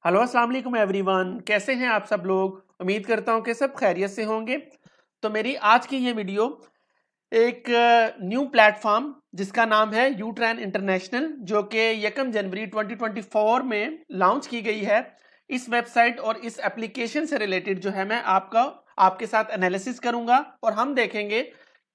Hello अस्सलाम वालेकुम everyone, कैसे हैं आप सब लोग। उम्मीद करता हूं कि सब खैरियत से होंगे। तो मेरी आज की ये वीडियो एक न्यू प्लेटफॉर्म जिसका नाम है यूट्रैन इंटरनेशनल, जो कि 1 जनवरी 2024 में लॉन्च की गई है। इस वेबसाइट और इस एप्लीकेशन से रिलेटेड जो है मैं आपके साथ एनालिसिस करूंगा और हम देखेंगे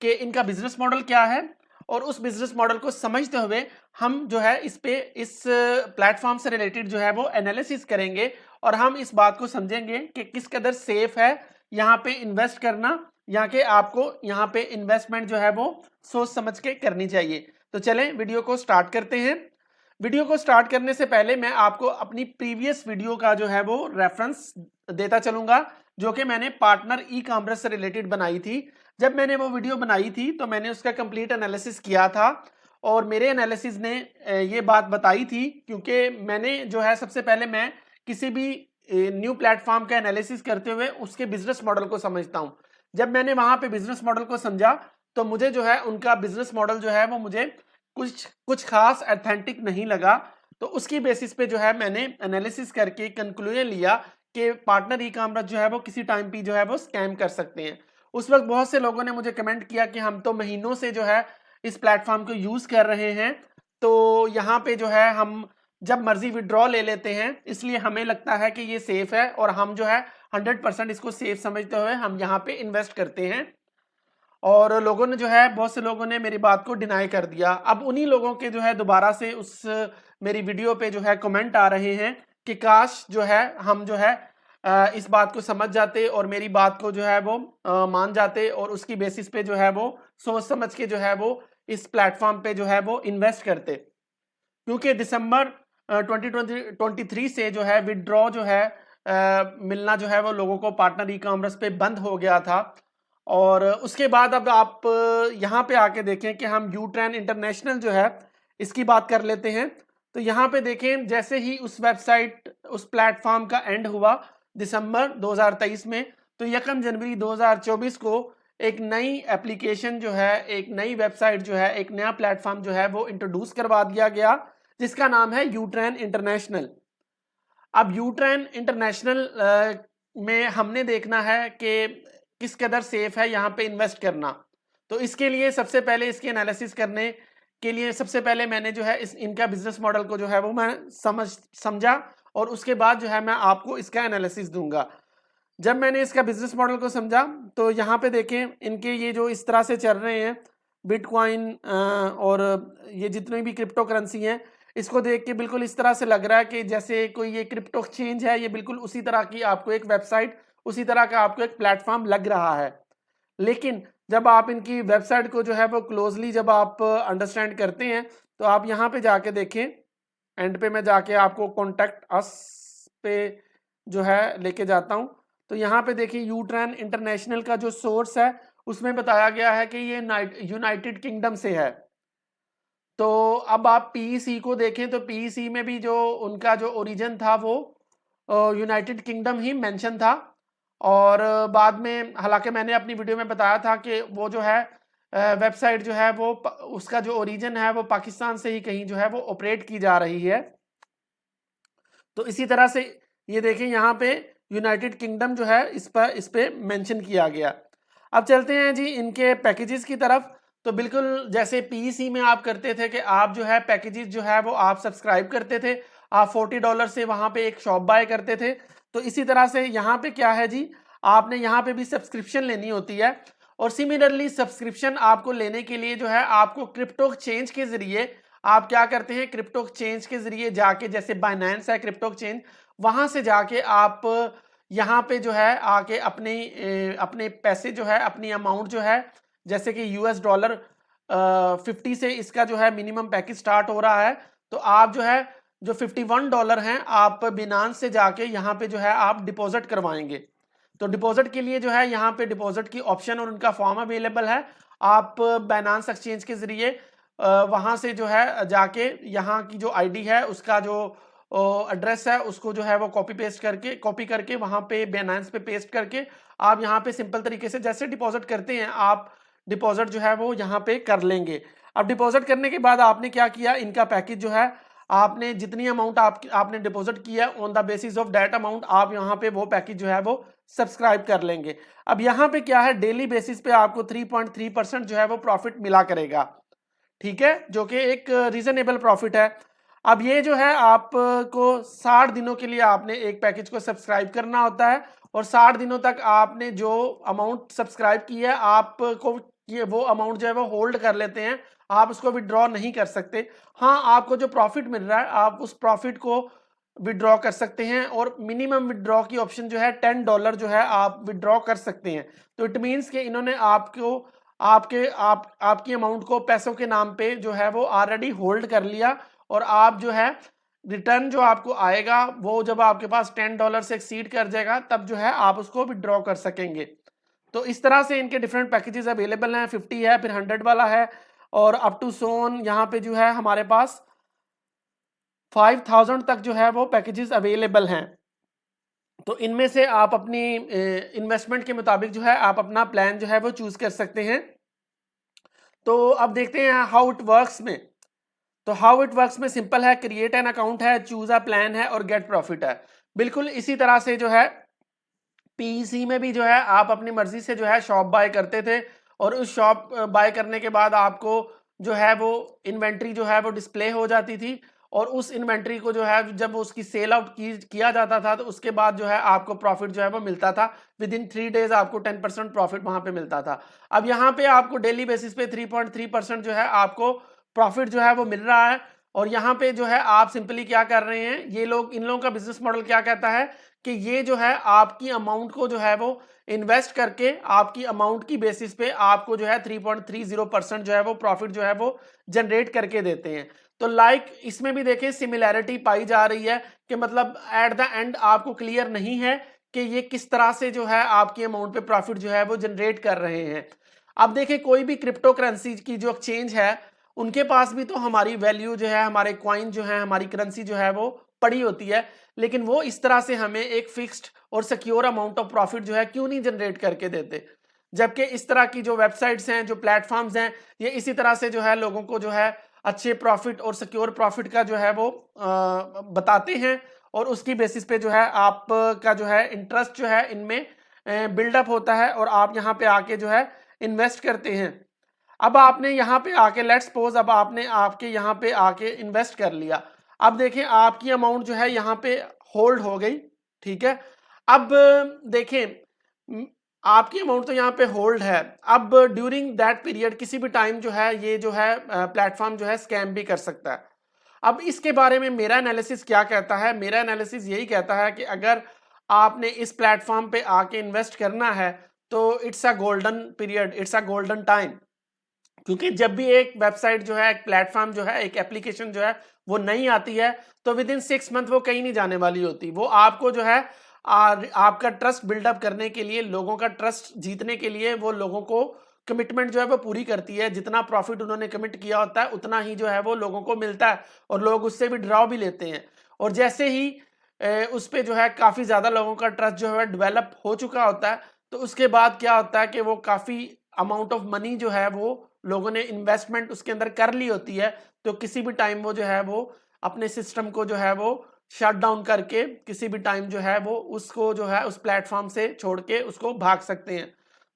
कि इनका बिजनेस मॉडल क्या है, और उस बिजनेस मॉडल को समझते हुए हम जो है इस प्लेटफॉर्म से रिलेटेड जो है वो एनालिसिस करेंगे और हम इस बात को समझेंगे कि किस कदर सेफ है यहाँ पे इन्वेस्ट करना, यहाँ के आपको यहाँ पे इन्वेस्टमेंट जो है वो सोच समझ के करनी चाहिए। तो चलें वीडियो को स्टार्ट करते हैं। वीडियो को स्टार्ट करने से पहले मैं आपको अपनी प्रीवियस वीडियो का जो है वो रेफरेंस देता चलूंगा, जो कि मैंने पार्टनर ई कॉमर्स से रिलेटेड बनाई थी। जब मैंने वो वीडियो बनाई थी तो मैंने उसका कंप्लीट एनालिसिस किया था और मेरे एनालिसिस ने ये बात बताई थी, क्योंकि मैंने जो है सबसे पहले मैं किसी भी न्यू प्लेटफॉर्म का एनालिसिस करते हुए उसके बिजनेस मॉडल को समझता हूँ। जब मैंने वहां पे बिजनेस मॉडल को समझा तो मुझे जो है उनका बिजनेस मॉडल जो है वो मुझे कुछ कुछ खास ऑथेंटिक नहीं लगा। तो उसकी बेसिस पे जो है मैंने एनालिसिस करके कंक्लूजन लिया कि पार्टनर ई कॉमर्स जो है वो किसी टाइम पे जो है वो स्कैम कर सकते हैं। उस वक्त बहुत से लोगों ने मुझे कमेंट किया कि हम तो महीनों से जो है इस प्लेटफॉर्म को यूज कर रहे हैं, तो यहाँ पे जो है हम जब मर्जी विड्रॉ ले लेते हैं, इसलिए हमें लगता है कि ये सेफ है और हम जो है 100% इसको सेफ समझते हुए हम यहाँ पे इन्वेस्ट करते हैं। और लोगों ने जो है बहुत से लोगों ने मेरी बात को डिनाई कर दिया। अब उन्हीं लोगों के जो है दोबारा से उस मेरी वीडियो पे जो है कमेंट आ रहे हैं कि काश जो है हम जो है इस बात को समझ जाते और मेरी बात को जो है वो मान जाते और उसकी बेसिस पे जो है वो सोच समझ के जो है वो इस प्लेटफॉर्म पे जो है वो इन्वेस्ट करते। क्योंकि दिसंबर 2023 से जो है विड्रॉ जो है मिलना जो है वो लोगों को पार्टनर ई कॉमर्स पे बंद हो गया था। और उसके बाद अब आप यहाँ पे आके देखें कि हम यूट्रैन इंटरनेशनल जो है इसकी बात कर लेते हैं। तो यहाँ पे देखें जैसे ही उस वेबसाइट उस प्लेटफॉर्म का एंड हुआ दिसंबर 2023 में, तो 1 जनवरी 2024 को एक नई एप्लीकेशन जो है, एक नई वेबसाइट जो है, एक नया प्लेटफॉर्म जो है वो इंट्रोड्यूस करवा दिया गया, जिसका नाम है यूट्रैन इंटरनेशनल। अब यूट्रैन इंटरनेशनल में हमने देखना है कि किस कदर सेफ है यहाँ पे इन्वेस्ट करना। तो इसके लिए सबसे पहले इसकी एनालिसिस करने के लिए सबसे पहले मैंने जो है इनका बिजनेस मॉडल को जो है वो मैं समझा और उसके बाद जो है मैं आपको इसका एनालिसिस दूंगा। जब मैंने इसका बिजनेस मॉडल को समझा तो यहाँ पे देखें इनके ये जो इस तरह से चल रहे हैं बिटकॉइन और ये जितने भी क्रिप्टो करेंसी हैं, इसको देख के बिल्कुल इस तरह से लग रहा है कि जैसे कोई ये क्रिप्टो एक्सचेंज है। ये बिल्कुल उसी तरह की आपको एक वेबसाइट, उसी तरह का आपको एक प्लेटफॉर्म लग रहा है। लेकिन जब आप इनकी वेबसाइट को जो है वो क्लोजली जब आप अंडरस्टैंड करते हैं तो आप यहाँ पे जाके देखें, एंड पे मैं जाके आपको कॉन्टैक्ट अस पे जो है लेके जाता हूँ। तो यहाँ पे देखिए यूट्रैन इंटरनेशनल का जो सोर्स है उसमें बताया गया है कि ये यूनाइटेड किंगडम से है। तो अब आप पीईसी को देखें तो पीईसी में भी जो उनका जो ओरिजिन था वो यूनाइटेड किंगडम ही मेंशन था। और बाद में हालांकि मैंने अपनी वीडियो में बताया था कि वो जो है वेबसाइट जो है वो उसका जो ओरिजिन है वो पाकिस्तान से ही कहीं जो है वो ऑपरेट की जा रही है। तो इसी तरह से ये देखें यहाँ पे यूनाइटेड किंगडम जो है इस पे मेंशन किया गया। अब चलते हैं जी इनके पैकेजेस की तरफ। तो बिल्कुल जैसे पीईसी में आप करते थे कि आप जो है पैकेजेस जो है वो आप सब्सक्राइब करते थे, आप $40 से वहां पे एक शॉप बाय करते थे। तो इसी तरह से यहाँ पे क्या है जी, आपने यहाँ पे भी सब्सक्रिप्शन लेनी होती है। और सिमिलरली सब्सक्रिप्शन आपको लेने के लिए जो है आपको क्रिप्टो एक्सचेंज के जरिए आप क्या करते हैं, क्रिप्टो एक्सचेंज के जरिए जाके, जैसे बाइनेंस है क्रिप्टो एक्सचेंज, वहां से जाके आप यहाँ पे जो है आके अपने पैसे जो है, अपनी अमाउंट जो है, जैसे कि $50 50 से इसका जो है मिनिमम पैकेज स्टार्ट हो रहा है। तो आप जो है जो $51 हैं आप बिनांस से जाके यहाँ पे जो है आप डिपॉजिट करवाएंगे। तो डिपॉजिट के लिए जो है यहाँ पे डिपॉजिट की ऑप्शन और उनका फॉर्म अवेलेबल है। आप बाइनेंस एक्सचेंज के जरिए वहां से जो है जाके यहाँ की जो आईडी है उसका जो एड्रेस है उसको जो है वो कॉपी करके वहां पे बाइनेंस पे पेस्ट करके आप यहाँ पे सिंपल तरीके से जैसे डिपॉजिट करते हैं आप डिपॉजिट जो है वो यहाँ पे कर लेंगे। अब डिपॉजिट करने के बाद आपने क्या किया, इनका पैकेज जो है आपने जितनी अमाउंट आपने डिपॉजिट किया है on the basis of that amount आप यहाँ पे वो पैकेज जो है वो सब्सक्राइब कर लेंगे। अब यहाँ पे क्या है, डेली बेसिस पे आपको 3.3% जो है वो प्रॉफिट मिला करेगा, ठीक है, जो कि एक रीजनेबल प्रॉफिट है। अब ये जो है आपको 60 दिनों के लिए आपने एक पैकेज को सब्सक्राइब करना होता है और 60 दिनों तक आपने जो अमाउंट सब्सक्राइब की है आपको ये वो अमाउंट जो है वो होल्ड कर लेते हैं, आप उसको विड्रॉ नहीं कर सकते। हाँ, आपको जो प्रॉफिट मिल रहा है आप उस प्रॉफिट को विड्रॉ कर सकते हैं और मिनिमम विड्रॉ की ऑप्शन जो है $10 जो है आप विड्रॉ कर सकते हैं। तो इट मीन्स कि इन्होंने आपको आपकी अमाउंट को पैसों के नाम पे जो है वो ऑलरेडी होल्ड कर लिया और आप जो है रिटर्न जो आपको आएगा वो जब आपके पास $10 से एक्सीड कर जाएगा तब जो है आप उसको विड्रॉ कर सकेंगे। तो इस तरह से इनके डिफरेंट पैकेजेस अवेलेबल हैं, 50 है, फिर 100 वाला है और अप टू सोन यहाँ पे जो है हमारे पास 5000 तक जो है वो पैकेजेस अवेलेबल हैं। तो इनमें से आप अपनी इन्वेस्टमेंट के मुताबिक जो है आप अपना प्लान जो है वो चूज कर सकते हैं। तो अब देखते हैं हाउ इट वर्क्स में। तो हाउ इट वर्क्स में सिंपल है, क्रिएट एन अकाउंट है, चूज अ प्लान है और गेट प्रॉफिट है। बिल्कुल इसी तरह से जो है पीईसी में भी जो है आप अपनी मर्जी से जो है शॉप बाय करते थे और उस शॉप बाय करने के बाद आपको जो है वो इन्वेंट्री जो है वो डिस्प्ले हो जाती थी और उस इन्वेंट्री को जो है जब उसकी सेल आउट किया जाता था तो उसके बाद जो है आपको प्रॉफिट जो है वो मिलता था। विद इन 3 डेज आपको 10% प्रॉफिट वहां पे मिलता था। अब यहाँ पे आपको डेली बेसिस पे 3.3% जो है आपको प्रॉफिट जो है वो मिल रहा है। और यहाँ पे जो है आप सिंपली क्या कर रहे हैं, ये लोग इन लोगों का बिजनेस मॉडल क्या कहता है कि ये जो है आपकी अमाउंट को जो है वो इन्वेस्ट करके आपकी अमाउंट की बेसिस पे आपको जो है 3.30% जो है वो प्रॉफिट जो है वो जनरेट करके देते हैं। तो लाइक इसमें भी देखें सिमिलैरिटी पाई जा रही है कि मतलब एट द एंड आपको क्लियर नहीं है कि ये किस तरह से जो है आपकी अमाउंट पे प्रॉफिट जो है वो जनरेट कर रहे हैं। अब देखें कोई भी क्रिप्टो करेंसी की जो एक्सचेंज है उनके पास भी तो हमारी वैल्यू जो है, हमारे कॉइन जो है, हमारी करेंसी जो है वो पड़ी होती है, लेकिन वो इस तरह से हमें एक फिक्स्ड और सिक्योर अमाउंट ऑफ प्रॉफिट जो है क्यों नहीं जनरेट करके देते। जबकि इस तरह की जो वेबसाइट्स हैं, जो प्लेटफॉर्म्स हैं, ये इसी तरह से जो है लोगों को जो है अच्छे प्रॉफिट और सिक्योर प्रॉफिट का जो है वो बताते हैं और उसकी बेसिस पे जो है आपका जो है इंटरेस्ट जो है इनमें बिल्डअप होता है और आप यहाँ पे आके जो है इन्वेस्ट करते हैं। अब आपने यहाँ पे आके लेट्स सपोज अब आपने आपके यहाँ पे आके इन्वेस्ट कर लिया। अब देखें आपकी अमाउंट जो है यहाँ पे होल्ड हो गई, ठीक है। अब देखें आपकी अमाउंट तो यहाँ पे होल्ड है। अब ड्यूरिंग दैट पीरियड किसी भी टाइम जो है ये जो है प्लेटफॉर्म जो है स्कैम भी कर सकता है। अब इसके बारे में मेरा एनालिसिस क्या कहता है, मेरा एनालिसिस यही कहता है कि अगर आपने इस प्लेटफॉर्म पे आके इन्वेस्ट करना है तो it's a golden period, it's a golden time. क्योंकि जब भी एक वेबसाइट जो है, एक प्लेटफॉर्म जो है, एक एप्लीकेशन जो है वो नई आती है तो विद इन 6 मंथ वो कहीं नहीं जाने वाली होती। वो आपको जो है आपका ट्रस्ट बिल्डअप करने के लिए, लोगों का ट्रस्ट जीतने के लिए वो लोगों को कमिटमेंट जो है वो पूरी करती है। जितना प्रॉफिट उन्होंने कमिट किया होता है उतना ही जो है वो लोगों को मिलता है और लोग उससे भी ड्रॉ भी लेते हैं। और जैसे ही उस पर जो है काफ़ी ज़्यादा लोगों का ट्रस्ट जो है डेवलप हो चुका होता है तो उसके बाद क्या होता है कि वो काफ़ी अमाउंट ऑफ मनी जो है वो लोगों ने इन्वेस्टमेंट उसके अंदर कर ली होती है। तो किसी भी टाइम वो जो है वो अपने सिस्टम को जो है वो शट डाउन करके किसी भी टाइम जो है वो उसको जो है उस प्लेटफॉर्म से छोड़ के उसको भाग सकते हैं।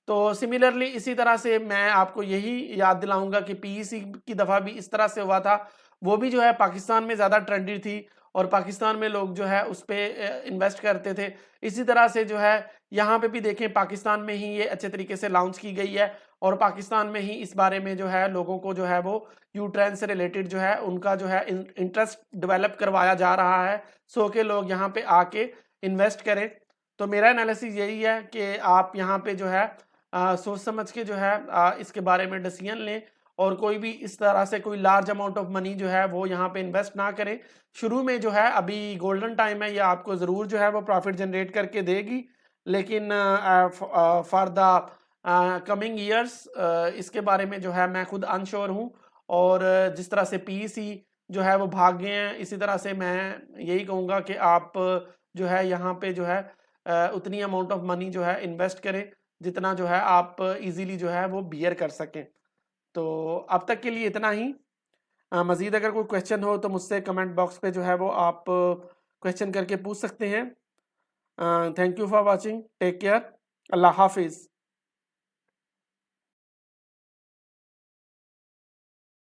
तो सिमिलरली इसी तरह से मैं आपको यही याद दिलाऊंगा कि पीईसी की दफ़ा भी इस तरह से हुआ था। वो भी जो है पाकिस्तान में ज़्यादा ट्रेंडी थी और पाकिस्तान में लोग जो है उस पर इन्वेस्ट करते थे। इसी तरह से जो है यहाँ पे भी देखें पाकिस्तान में ही ये अच्छे तरीके से लॉन्च की गई है और पाकिस्तान में ही इस बारे में जो है लोगों को जो है वो यू ट्रेन से रिलेटेड जो है उनका जो है इंटरेस्ट डेवलप करवाया जा रहा है सो के लोग यहाँ पे आके इन्वेस्ट करें। तो मेरा एनालिसिस यही है कि आप यहाँ पे जो है सोच समझ के जो है इसके बारे में डिसीजन लें और कोई भी इस तरह से कोई लार्ज अमाउंट ऑफ मनी जो है वो यहाँ पे इन्वेस्ट ना करें। शुरू में जो है अभी गोल्डन टाइम है, ये आपको ज़रूर जो है वो प्रॉफिट जनरेट करके देगी, लेकिन फॉर द कमिंग ईयर्स इसके बारे में जो है मैं खुद अनश्योर हूँ। और जिस तरह से पीईसी जो है वो भाग गए हैं, इसी तरह से मैं यही कहूँगा कि आप जो है यहाँ पे जो है उतनी अमाउंट ऑफ मनी जो है इन्वेस्ट करें जितना जो है आप इजीली जो है वो बियर कर सकें। तो अब तक के लिए इतना ही। मज़ीद अगर कोई क्वेश्चन हो तो मुझसे कमेंट बॉक्स पे जो है वो आप क्वेश्चन करके पूछ सकते हैं। Thank you for watching, take care, अल्लाह हाफिज़।